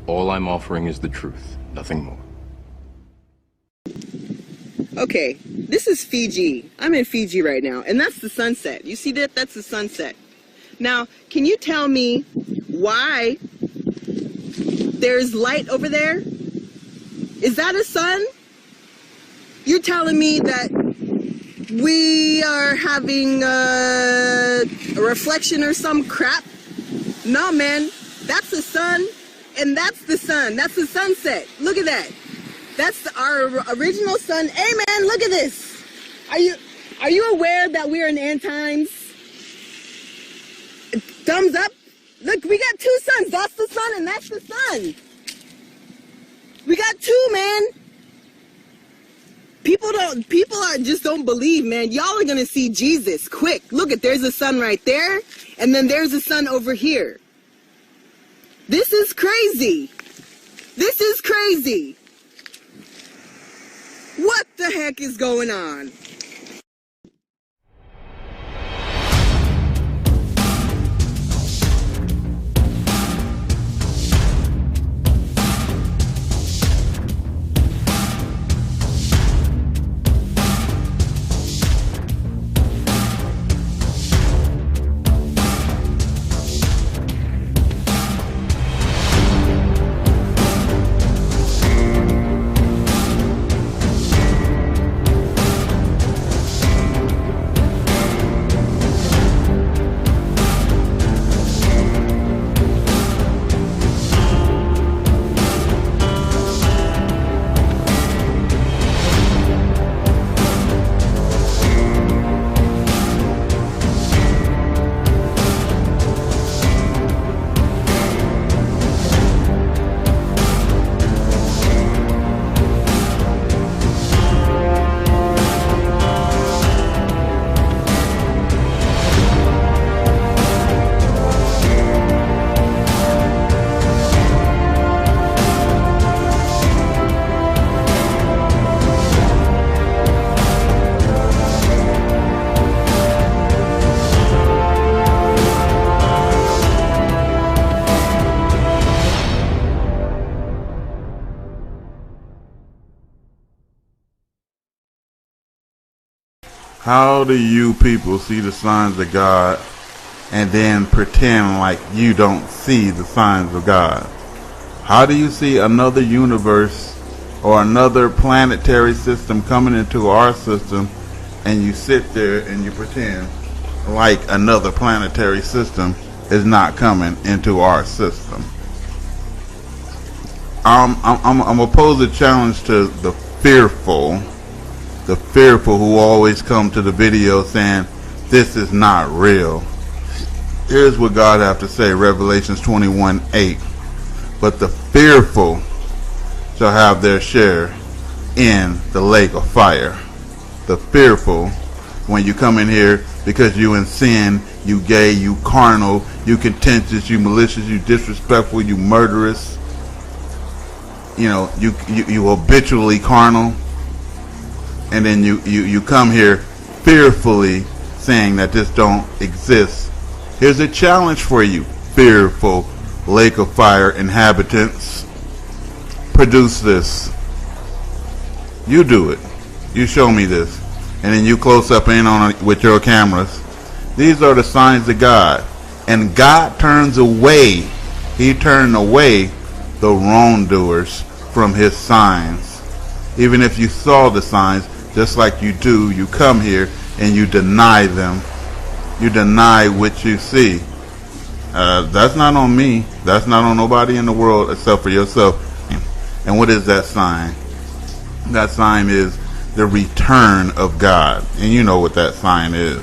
All I'm offering is the truth, nothing more. Okay, this is Fiji. I'm in Fiji right now, and that's the sunset. You see that? That's the sunset. Now, can you tell me why there's light over there? Is that a sun? You're telling me that we are having a reflection or some crap? No, man. That's the sun, and that's the sun. That's the sunset. Look at that. That's our original sun. Hey, man, look at this. Are you aware that we're in end times? Thumbs up. Look, we got two suns. That's the sun, and that's the sun. We got two, man. People just don't believe, man. Y'all are gonna see Jesus quick. Look at, there's a sun right there, and then there's a sun over here. This is crazy. This is crazy. What the heck is going on? How do you people see the signs of God and then pretend like you don't see the signs of God? How do you see another universe or another planetary system coming into our system and you sit there and you pretend like another planetary system is not coming into our system? I'm gonna pose a challenge to the fearful who always come to the video saying this is not real. Here's what God have to say, Revelations 21:8. But the fearful shall have their share in the lake of fire. The fearful, when you come in here because you in sin, you gay, you carnal, you contentious, you malicious, you disrespectful, you murderous, you habitually carnal, and then you come here fearfully saying that this don't exist. Here's a challenge for you, fearful lake of fire inhabitants. Produce this. You do it. You show me this. And then you close up in on it with your cameras. These are the signs of God. And God turns away. He turned away the wrongdoers from his signs. Even if you saw the signs, just like you do, you come here and you deny them. You deny what you see. That's not on me. That's not on nobody in the world except for yourself. And what is that sign? That sign is the return of God. And you know what that sign is.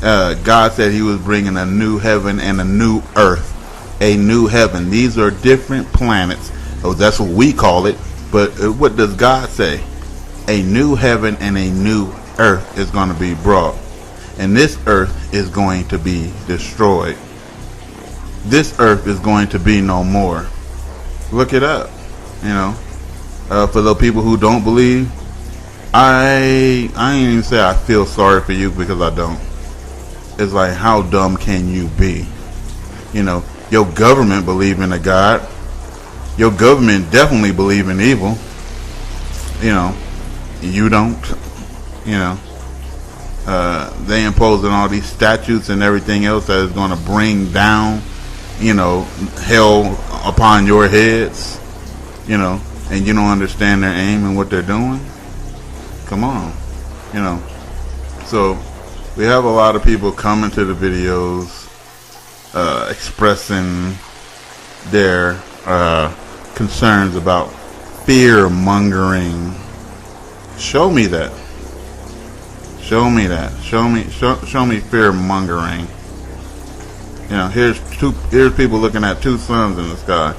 God said he was bringing a new heaven and a new earth. A new heaven. These are different planets. Oh, that's what we call it. But what does God say? A new heaven and a new earth is going to be brought. And this earth is going to be destroyed. This earth is going to be no more. Look it up. For those people who don't believe, I ain't even say I feel sorry for you, because I don't. It's like, how dumb can you be? Your government believe in a God. Your government definitely believe in evil. You know, you don't. You know, they imposing all these statutes and everything else that is going to bring down, you know, hell upon your heads. You know, and you don't understand their aim and what they're doing. Come on, you know. So we have a lot of people coming to the videos, expressing their concerns about fear mongering. Show me that. Show me that. Show me fear mongering. You know, here's people looking at two suns in the sky,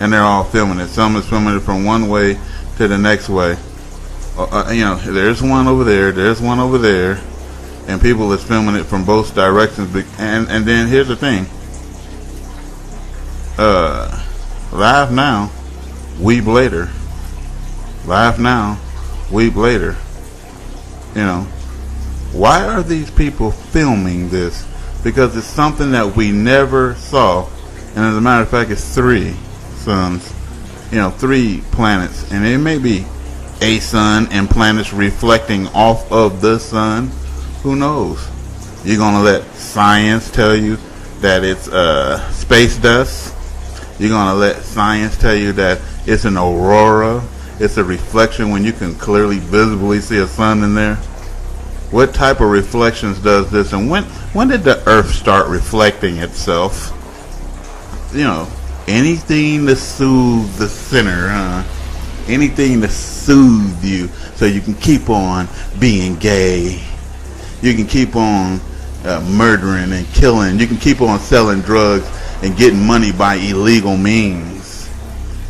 and they're all filming it. Some is filming it from one way to the next way. You know, there's one over there. There's one over there. And people is filming it from both directions. And then here's the thing. Laugh now, weep later. Laugh now, weep later. You know, why are these people filming this? Because it's something that we never saw. And as a matter of fact, it's 3 suns. You know, 3 planets. And it may be a sun and planets reflecting off of the sun. Who knows? You're going to let science tell you that it's space dust. You're going to let science tell you that it's an aurora. It's a reflection when you can clearly visibly see a sun in there. What type of reflections does this? And when did the earth start reflecting itself? You know, anything to soothe the sinner, huh? Anything to soothe you so you can keep on being gay. You can keep on murdering and killing. You can keep on selling drugs and getting money by illegal means.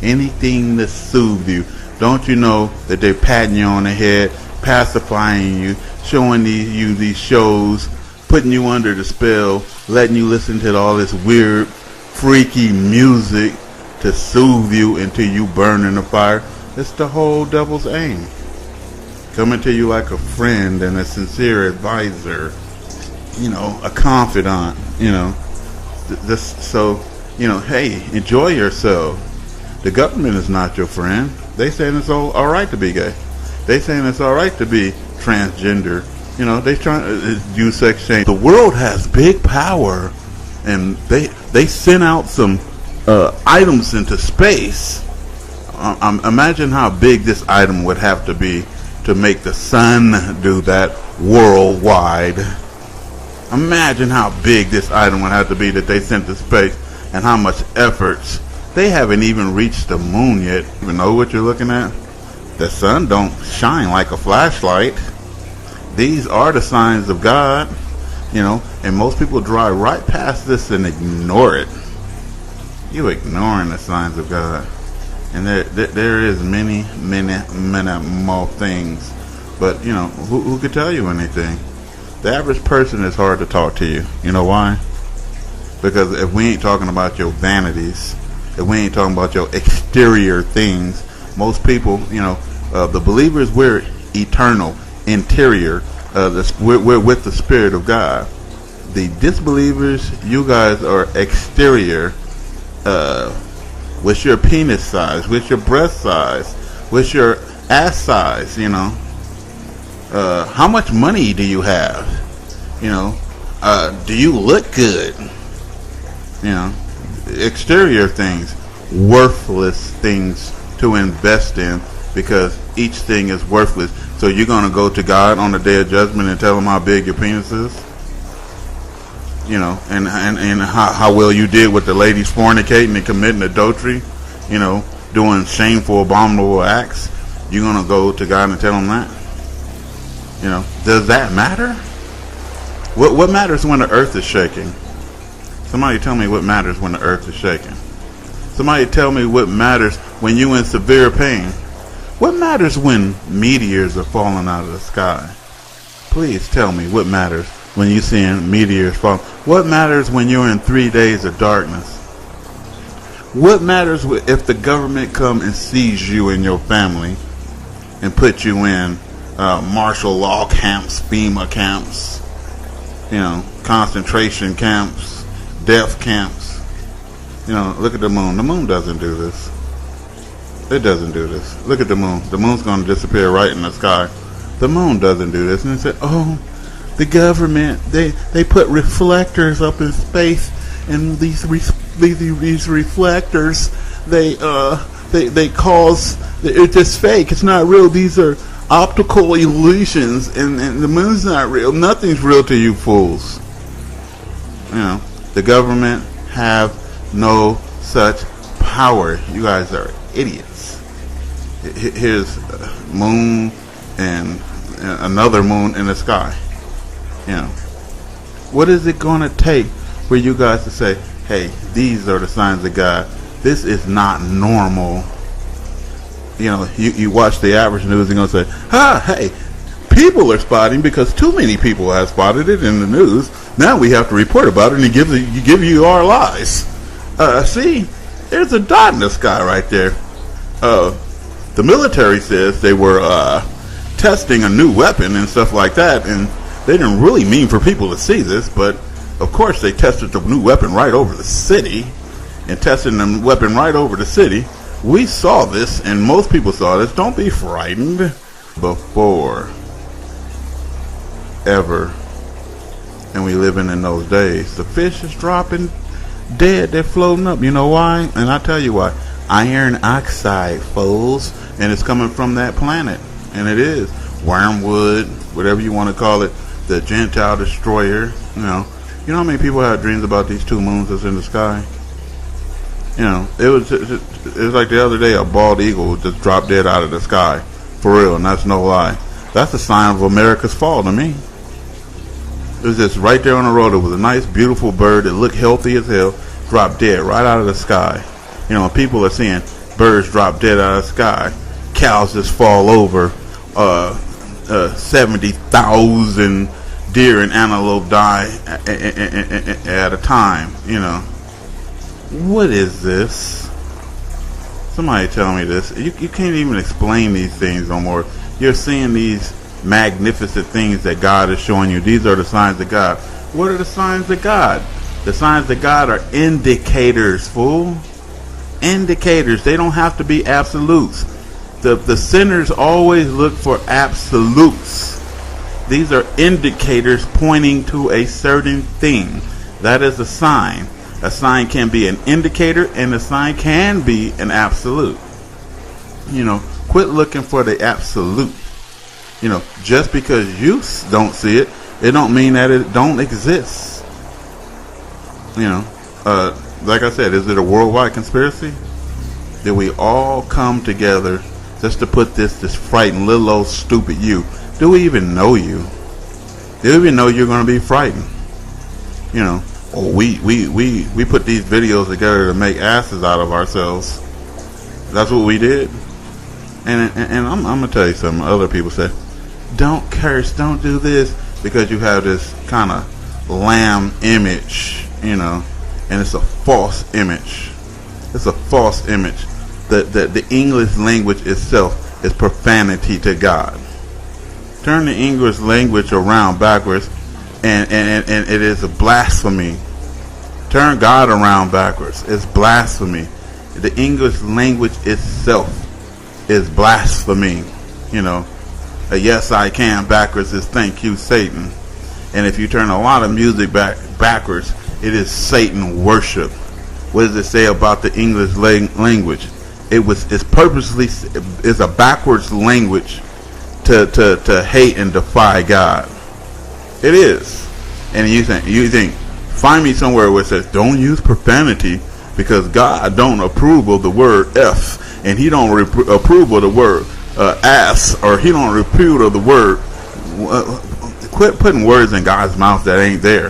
Anything to soothe you. Don't you know that they're patting you on the head, pacifying you, showing you these shows, putting you under the spell, letting you listen to all this weird, freaky music to soothe you until you burn in the fire? It's the whole devil's aim. Coming to you like a friend and a sincere advisor, you know, a confidant, you know. So, you know, hey, enjoy yourself. The government is not your friend. They saying it's all right to be gay. They saying it's all right to be transgender. You know, they trying to do sex change. The world has big power, and they sent out some items into space. Imagine how big this item would have to be to make the sun do that worldwide. Imagine how big this item would have to be that they sent to space, and how much efforts. They haven't even reached the moon yet. You know what you're looking at? The sun don't shine like a flashlight. These are the signs of God, you know, and most people drive right past this and ignore it. You ignoring the signs of God. And there is many more things. But, you know, who could tell you anything? The average person is hard to talk to you. You know why? Because if we ain't talking about your vanities, if we ain't talking about your exterior things, most people, you know, the believers, we're eternal, interior. We're with the Spirit of God. The disbelievers, you guys are exterior. What's your penis size? What's your breast size? What's your ass size? You know, how much money do you have? You know, do you look good? You know, exterior things, worthless things to invest in, because each thing is worthless. So you're gonna go to God on the day of judgment and tell him how big your penis is? You know, and how well you did with the ladies fornicating and committing adultery, you know, doing shameful, abominable acts. You're going to go to God and tell him that? You know, does that matter? What matters when the earth is shaking? Somebody tell me what matters when the earth is shaking. Somebody tell me what matters when you're in severe pain. What matters when meteors are falling out of the sky? Please tell me what matters when you're seeing meteors fall. What matters when you're in 3 days of darkness? What matters if the government come and seize you and your family and put you in martial law camps, FEMA camps, you know, concentration camps, death camps? You know, look at the moon. The moon doesn't do this. It doesn't do this. Look at the moon. The moon's going to disappear right in the sky. The moon doesn't do this. And they said, oh, the government, they put reflectors up in space, and these reflectors, they cause, it's just fake. It's not real. These are optical illusions, and the moon's not real. Nothing's real to you fools. You know, the government have no such power. You guys are idiots. Here's moon and another moon in the sky. You know, what is it going to take for you guys to say, hey, these are the signs of God? This is not normal. You know, you watch the average news, you're going to say, hey, people are spotting because too many people have spotted it in the news. Now we have to report about it and give you our lies. See, there's a dot in the sky right there. The military says they were testing a new weapon and stuff like that, and they didn't really mean for people to see this, but of course they tested the new weapon right over the city, and testing the weapon right over the city. We saw this, and most people saw this. Don't be frightened. Before ever, and we living in those days, the fish is dropping dead. They're floating up. You know why? And I'll tell you why. Iron oxide, fools, and it's coming from that planet, and it is wormwood, whatever you want to call it, the Gentile destroyer. You know how many people have dreams about these two moons that's in the sky? You know, it was like the other day, a bald eagle just dropped dead out of the sky, for real, and that's no lie. That's a sign of America's fall to me. It was just right there on the road. It was a nice, beautiful bird that looked healthy as hell, dropped dead right out of the sky. You know, people are seeing birds drop dead out of the sky. Cows just fall over. 70,000 deer and antelope die at a time. You know, what is this? Somebody tell me this. You can't even explain these things no more. You're seeing these magnificent things that God is showing you. These are the signs of God. What are the signs of God? The signs of God are indicators, fool. Indicators. They don't have to be absolutes. The sinners always look for absolutes. These are indicators pointing to a certain thing. That is a sign. A sign can be an indicator, and a sign can be an absolute. You know, quit looking for the absolute. You know, just because you don't see it, it don't mean that it don't exist. You know, like I said, is it a worldwide conspiracy? Did we all come together just to put this frightened little old stupid you? Do we even know you? Do we even know you're going to be frightened? You know, or we put these videos together to make asses out of ourselves. That's what we did. And I'm gonna tell you something. Other people say, don't curse, don't do this, because you have this kind of lamb image, you know, and it's a false image. It's a false image. The English language itself is profanity to God. Turn the English language around backwards, and it is a blasphemy. Turn God around backwards. It's blasphemy. The English language itself is blasphemy. You know, a yes I can backwards is thank you Satan. And if you turn a lot of music backwards, it is Satan worship. What does it say about the English language? It's purposely is a backwards language to hate and defy God. It is. And you think find me somewhere where it says don't use profanity because God don't approve of the word F, and he don't approve of the word ass, or he don't approve of the word. Quit putting words in God's mouth that ain't there.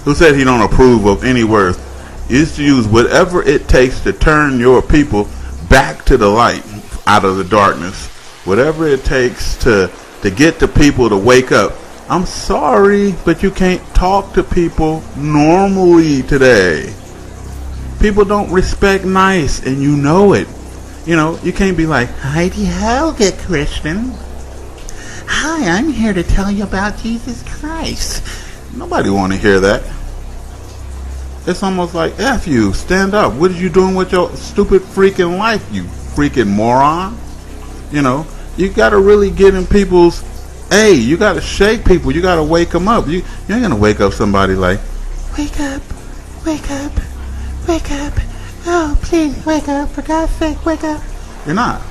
Who said he don't approve of any words? He used to use whatever it takes to turn your people back to the light out of the darkness. Whatever it takes to get the people to wake up. I'm sorry, but you can't talk to people normally today. People don't respect nice, and you know it. You know, you can't be like, Heidi Helga, Christian. Hi, I'm here to tell you about Jesus Christ. Nobody want to hear that. It's almost like, F you, stand up. What are you doing with your stupid freaking life, you freaking moron. You know, you got to really get in people's, hey, you got to shake people. You got to wake them up. You ain't going to wake up somebody like, wake up, wake up, wake up. Oh, please, wake up. For God's sake, wake up. You're not.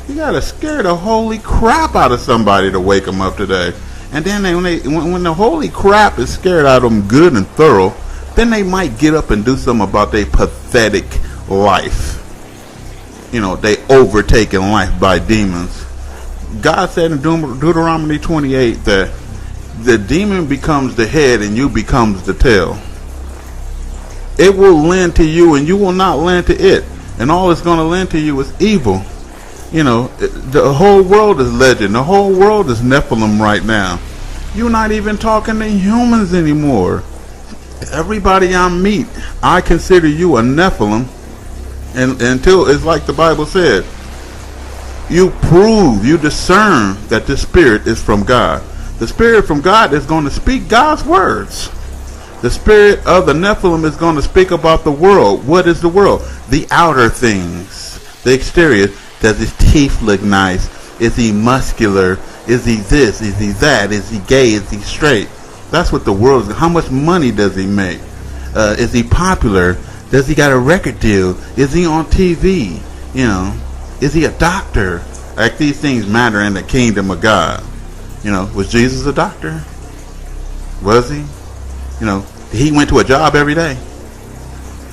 You got to scare the holy crap out of somebody to wake them up today. And then when the holy crap is scared out of them good and thorough, then they might get up and do something about their pathetic life. You know, they overtaken life by demons. God said in Deuteronomy 28 that the demon becomes the head and you becomes the tail. It will lend to you and you will not lend to it. And all it's going to lend to you is evil. You know, the whole world is legend. The whole world is Nephilim right now. You're not even talking to humans anymore. Everybody I meet, I consider you a Nephilim. And until it's like the Bible said, you prove, you discern that the spirit is from God. The spirit from God is going to speak God's words. The spirit of the Nephilim is going to speak about the world. What is the world? The outer things, the exterior. Does his teeth look nice? Is he muscular? Is he this? Is he that? Is he gay? Is he straight? That's what the world is. How much money does he make? Is he popular? Does he got a record deal? Is he on TV? You know, is he a doctor? Like, these things matter in the kingdom of God. You know, was Jesus a doctor? Was he? You know, he went to a job every day?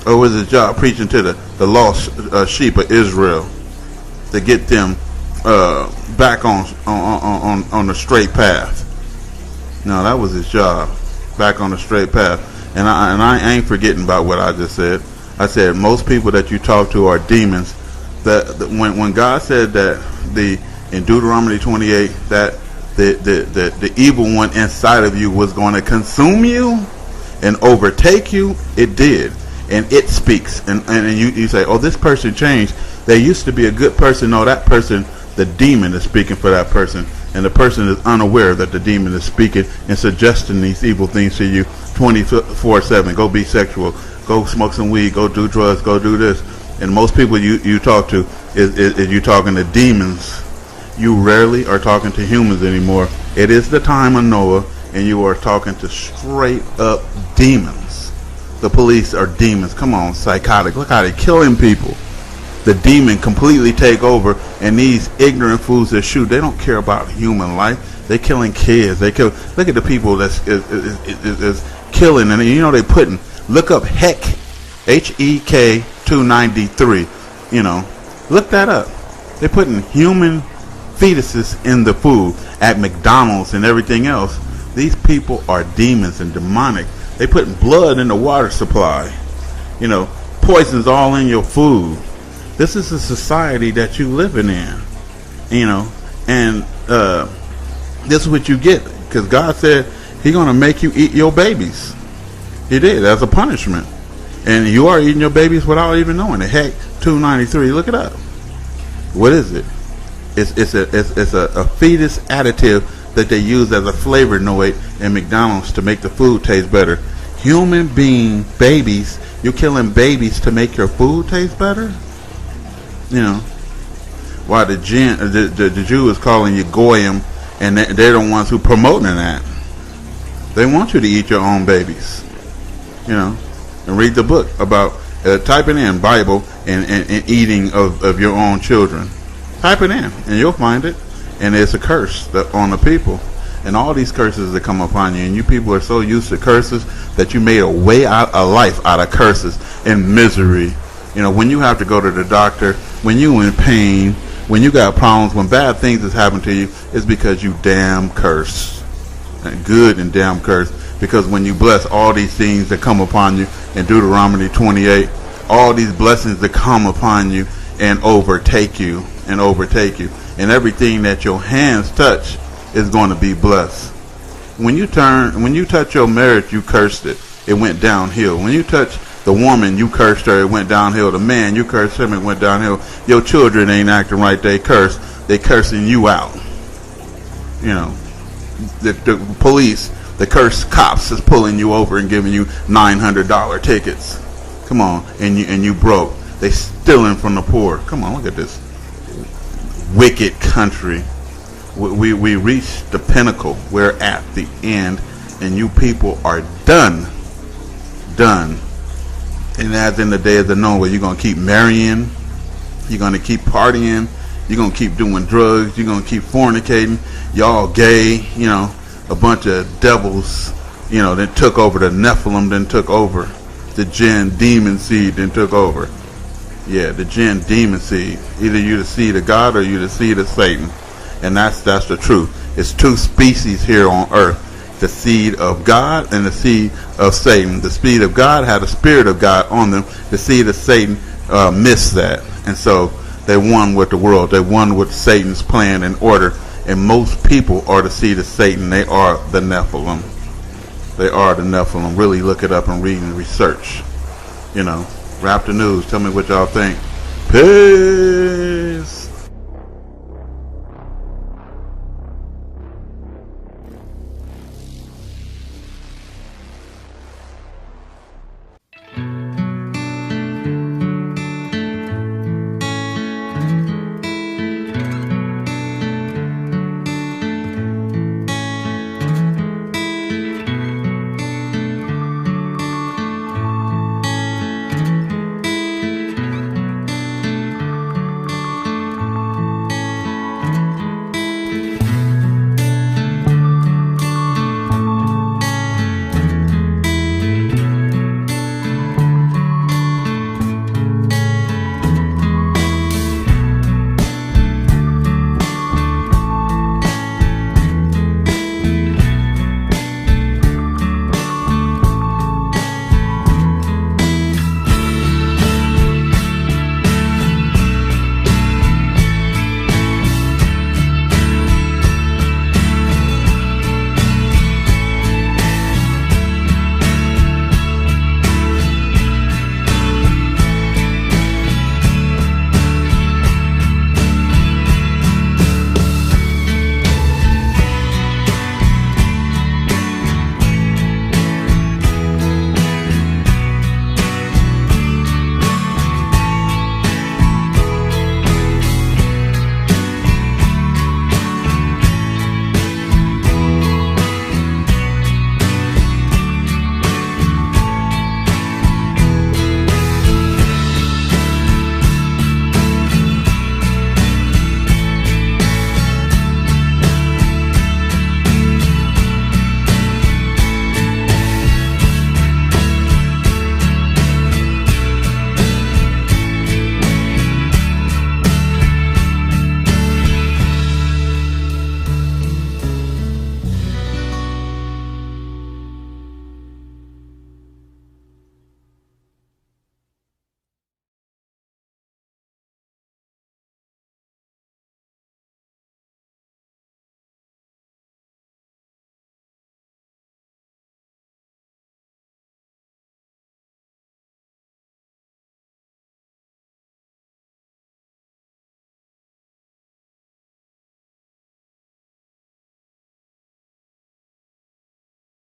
Or was his job preaching to the lost sheep of Israel to get them back on the straight path? No, that was his job, back on the straight path. And I ain't forgetting about what I just said. I said most people that you talk to are demons. That when God said that in Deuteronomy 28 that the evil one inside of you was going to consume you and overtake you, it did. And it speaks. And you say, oh, this person changed. They used to be a good person. No, that person, the demon is speaking for that person. And the person is unaware that the demon is speaking and suggesting these evil things to you 24/7. Go be sexual. Go smoke some weed. Go do drugs. Go do this. And most people you talk to is you talking to demons. You rarely are talking to humans anymore. It is the time of Noah, and you are talking to straight up demons. The police are demons. Come on, psychotic. Look how they're killing people. The demon completely take over, and these ignorant fools that shoot, they don't care about human life. They're killing kids. They kill. Look at the people that's is killing, and you know they putting. Look up HEK, HEK 293. You know, look that up. They're putting human fetuses in the food at McDonald's and everything else. These people are demons and demonic. They putting blood in the water supply. You know, poisons all in your food. This is the society that you living in. You know, and this is what you get, because God said He's gonna make you eat your babies. He did as a punishment, and you are eating your babies without even knowing it. Heck, 293. Look it up. What is it? It's a fetus additive that they use as a flavonoid in McDonald's to make the food taste better. Human being babies, you're killing babies to make your food taste better? You know, why the Jew is calling you goyim, and they're the ones who promoting that. They want you to eat your own babies. You know, and read the book about type it in Bible and eating of your own children. Type it in and you'll find it. And it's a curse on the people, and all these curses that come upon you. And you people are so used to curses that you made a life out of curses and misery. You know, when you have to go to the doctor, when you in pain, when you got problems, when bad things has happened to you, it's because you damn curse. And good and damn curse. Because when you bless all these things that come upon you in Deuteronomy 28, all these blessings that come upon you and overtake you, and everything that your hands touch is going to be blessed. When you touch your marriage, you cursed it. It went downhill. When you touch the woman, you cursed her. It went downhill. The man, you cursed him. It went downhill. Your children ain't acting right. They curse. They cursing you out. You know, the police, the cursed cops is pulling you over and giving you $900 tickets. Come on, and you broke. They stealing from the poor. Come on, look at this wicked country. We reached the pinnacle. We're at the end, and you people are done. And as in the days of Noah, you're gonna keep marrying, you're gonna keep partying, you're gonna keep doing drugs, you're gonna keep fornicating. Y'all gay, a bunch of devils, that took over. The Nephilim then took over. The jinn demon seed then took over. Yeah, the jinn demon seed. Either you the seed of God or you the seed of Satan. And that's the truth. It's two species here on earth. The seed of God and the seed of Satan. The seed of God had the spirit of God on them. The seed of Satan missed that. And so they won with the world. They won with Satan's plan and order. And most people are the seed of Satan. They are the Nephilim. They are the Nephilim. Really look it up and read and research. Raptor News. Tell me what y'all think. Peace.